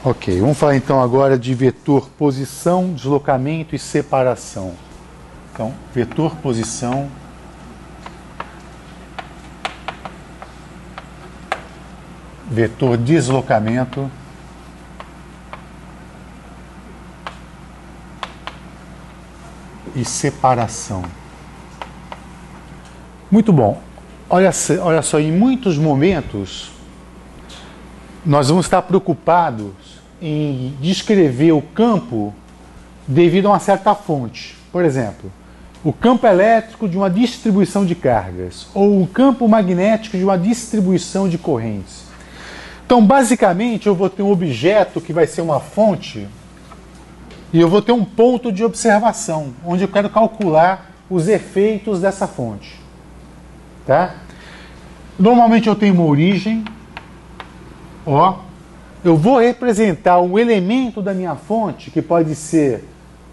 Ok, vamos falar então agora de vetor posição, deslocamento e separação. Então, vetor posição, vetor deslocamento e separação. Muito bom. Olha só, em muitos momentos nós vamos estar preocupados em descrever o campo devido a uma certa fonte. Por exemplo, o campo elétrico de uma distribuição de cargas ou o campo magnético de uma distribuição de correntes. Então, basicamente, eu vou ter um objeto que vai ser uma fonte e eu vou ter um ponto de observação, onde eu quero calcular os efeitos dessa fonte. Tá? Normalmente eu tenho uma origem, ó. Eu vou representar um elemento da minha fonte, que pode ser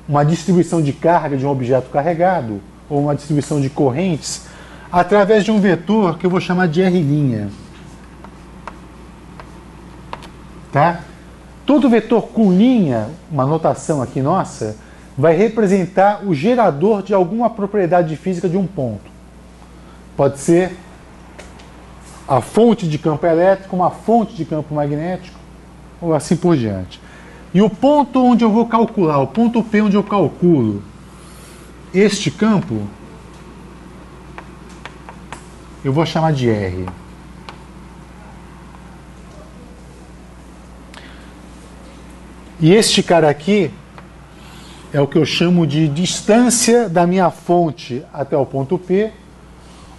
uma distribuição de carga de um objeto carregado, ou uma distribuição de correntes, através de um vetor que eu vou chamar de R'. Tá? Todo vetor com linha, uma notação aqui nossa, vai representar o gerador de alguma propriedade física de um ponto. Pode ser a fonte de campo elétrico, uma fonte de campo magnético, ou assim por diante. E o ponto onde eu vou calcular, o ponto P onde eu calculo este campo, eu vou chamar de R. E este cara aqui é o que eu chamo de distância da minha fonte até o ponto P,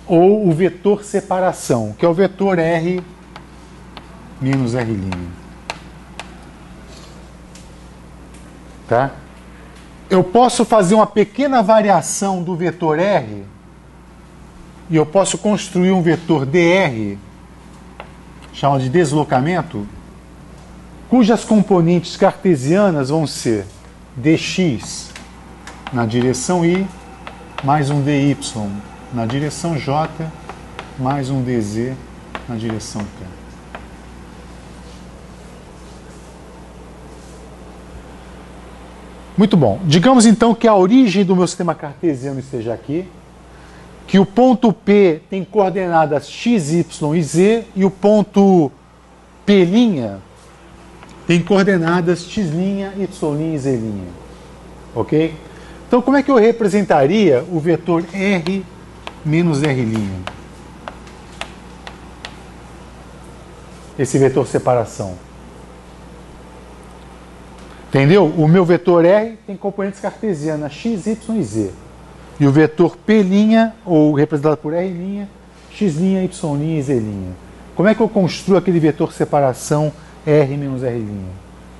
ou o vetor separação, que é o vetor R menos R'. Tá? Eu posso fazer uma pequena variação do vetor R e eu posso construir um vetor dr, chamado de deslocamento, cujas componentes cartesianas vão ser dx na direção y, mais um dy na direção j, mais um dz na direção k. Muito bom. Digamos então que a origem do meu sistema cartesiano esteja aqui, que o ponto P tem coordenadas x, y e z, e o ponto P' tem coordenadas x', y' e z'. Ok? Então, como é que eu representaria o vetor R menos R'? Esse vetor separação. Entendeu? O meu vetor R tem componentes cartesianas x, y e z. E o vetor P', ou representado por R', x', y' e z'. Como é que eu construo aquele vetor separação R menos R'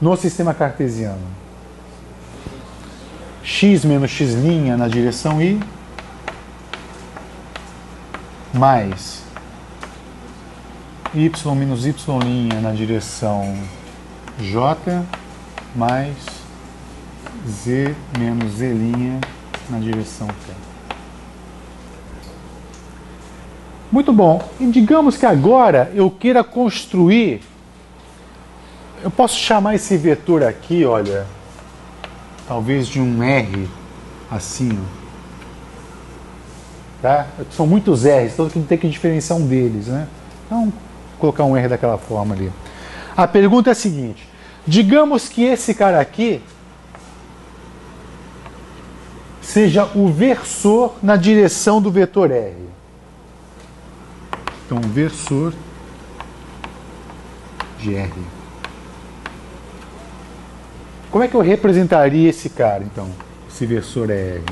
no sistema cartesiano? X menos x' na direção y, mais y menos y' na direção j, mais z menos z' na direção k. Muito bom. E digamos que agora eu queira construir, eu posso chamar esse vetor aqui, olha, talvez de um R, assim, tá? São muitos R's, então tem que diferenciar um deles, né? Então, vou colocar um R daquela forma ali. A pergunta é a seguinte: digamos que esse cara aqui seja o versor na direção do vetor R. Então, versor de R. Como é que eu representaria esse cara, então? Esse versor R.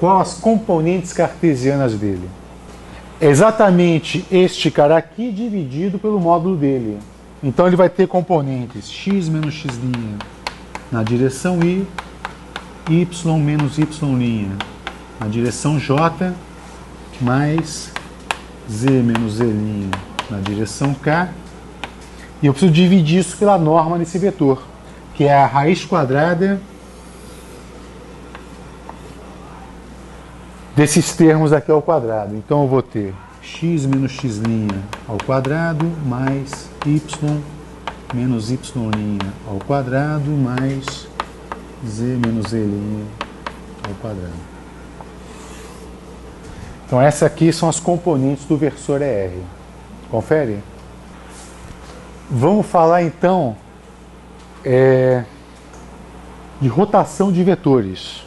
Quais as componentes cartesianas dele? É exatamente este cara aqui dividido pelo módulo dele. Então ele vai ter componentes x menos x' na direção y, y menos y' na direção j, mais z menos z' na direção k. E eu preciso dividir isso pela norma nesse vetor, que é a raiz quadrada desses termos aqui ao quadrado. Então eu vou ter x menos x' ao quadrado mais y menos y' ao quadrado mais z menos z' ao quadrado. Então essas aqui são as componentes do versor ER. Confere? Vamos falar então de rotação de vetores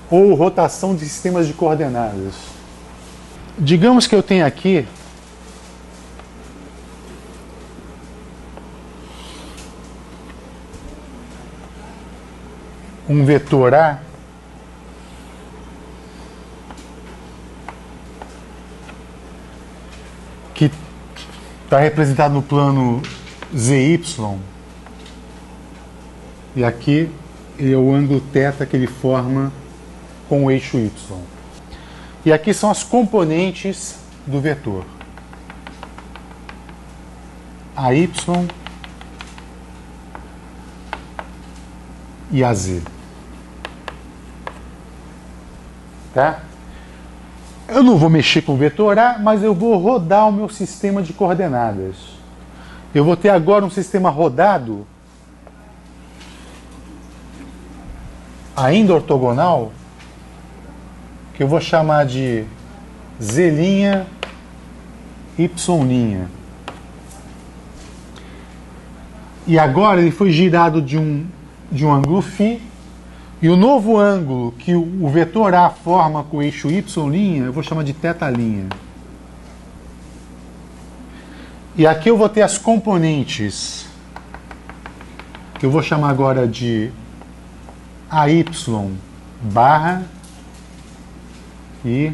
ou rotação de sistemas de coordenadas. Digamos que eu tenho aqui um vetor A que está representado no plano ZY, e aqui é o ângulo θ que ele forma com o eixo Y. E aqui são as componentes do vetor. AY e AZ. Tá? Eu não vou mexer com o vetor A, mas eu vou rodar o meu sistema de coordenadas. Eu vou ter agora um sistema rodado, ainda ortogonal, que eu vou chamar de Z', Y'. E agora ele foi girado de um ângulo φ, e o novo ângulo que o vetor A forma com o eixo Y', eu vou chamar de θ'. E aqui eu vou ter as componentes, que eu vou chamar agora de AY barra e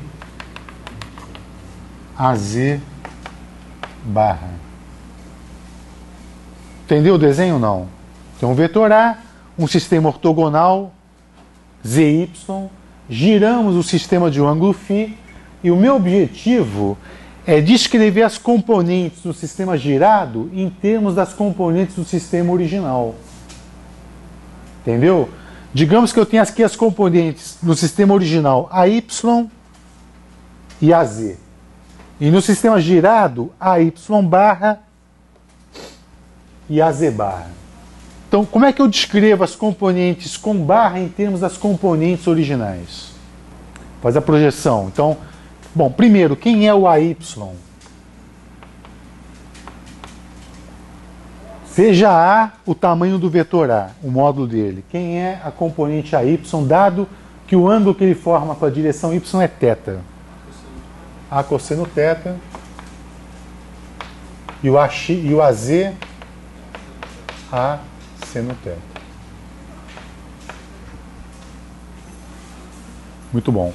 AZ barra. Entendeu o desenho ou não? Então, o vetor A, um sistema ortogonal, ZY, giramos o sistema de um ângulo φ, e o meu objetivo é descrever as componentes do sistema girado em termos das componentes do sistema original. Entendeu? Digamos que eu tenho aqui as componentes no sistema original AY e AZ. E no sistema girado, AY barra e AZ barra. Então, como é que eu descrevo as componentes com barra em termos das componentes originais? Faz a projeção. Então, bom, primeiro, quem é o AY? Seja A o tamanho do vetor A, o módulo dele. Quem é a componente AY, dado que o ângulo que ele forma com a direção Y é θ? A cosseno θ e o AZ A seno θ. Muito bom.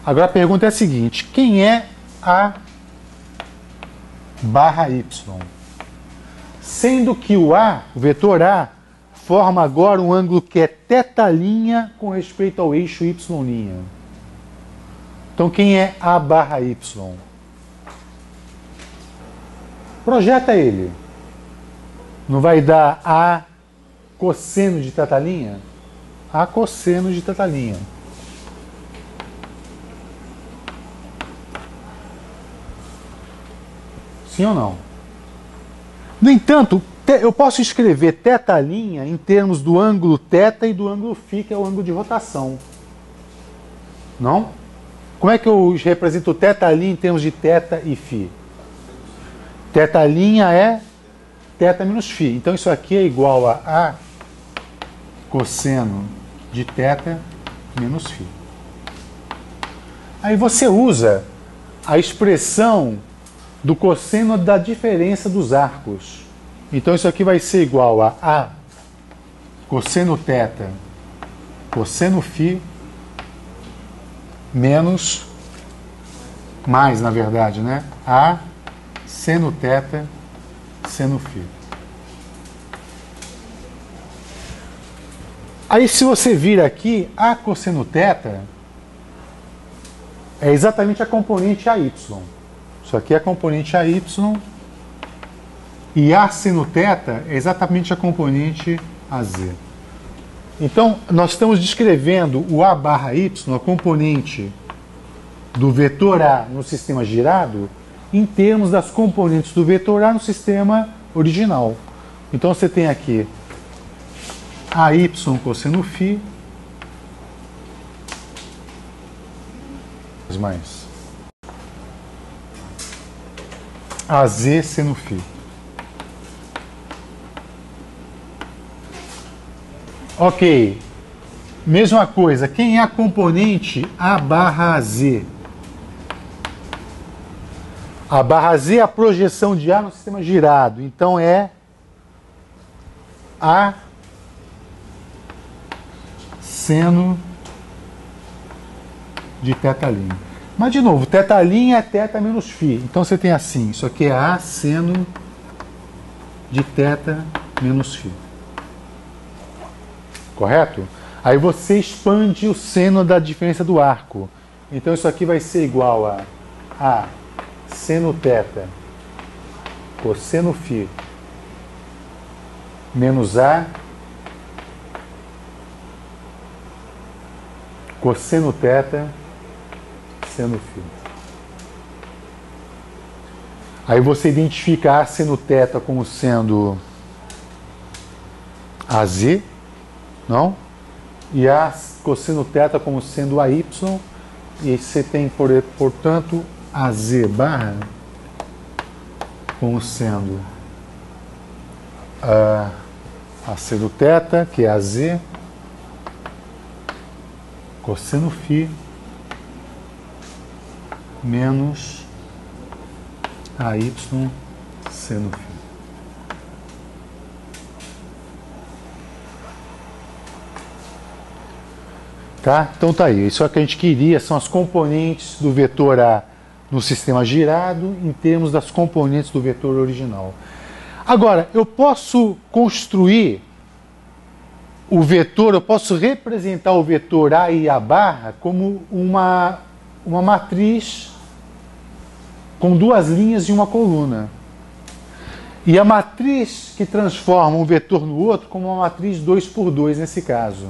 Agora a pergunta é a seguinte: quem é A barra Y? Sendo que o A, o vetor A, forma agora um ângulo que é θ' com respeito ao eixo Y'. Então, quem é A barra Y? Projeta ele. Não vai dar A cosseno de θ'? A cosseno de θ'. Sim ou não? No entanto, eu posso escrever θ' em termos do ângulo θ e do ângulo φ, que é o ângulo de rotação. Não? Como é que eu represento θ' em termos de θ e φ? Θ' é θ menos φ. Então isso aqui é igual a A cosseno de θ menos φ. Aí você usa a expressão do cosseno da diferença dos arcos. Então isso aqui vai ser igual a A cosseno θ cosseno φ menos, mais na verdade, né? A seno θ seno φ. Aí se você vir aqui, A cosseno θ é exatamente a componente AY. Isso aqui é a componente AY e A seno θ é exatamente a componente AZ. Então, nós estamos descrevendo o A barra Y, a componente do vetor A no sistema girado, em termos das componentes do vetor A no sistema original. Então, você tem aqui AY cosseno φ mais AZ seno φ. Ok. Mesma coisa, quem é a componente A barra Z? A barra Z é a projeção de A no sistema girado. Então é A seno de θ'. Mas de novo, θ' é θ menos φ. Então você tem assim, isso aqui é A seno de θ menos φ. Correto? Aí você expande o seno da diferença do arco. Então isso aqui vai ser igual a A seno θ cosseno φ menos A cosseno θ seno φ. Aí você identifica A seno θ como sendo AZ, não? E A cosseno θ como sendo AY, e você tem, portanto, AZ barra como sendo A seno θ, que é AZ, cosseno φ menos AY seno φ. Tá? Então tá aí. Isso é o que a gente queria, são as componentes do vetor A no sistema girado em termos das componentes do vetor original. Agora, eu posso construir o vetor, eu posso representar o vetor A e A barra como uma matriz com duas linhas e uma coluna. E a matriz que transforma um vetor no outro como uma matriz 2 por 2 nesse caso.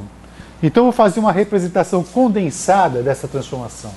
Então eu vou fazer uma representação condensada dessa transformação.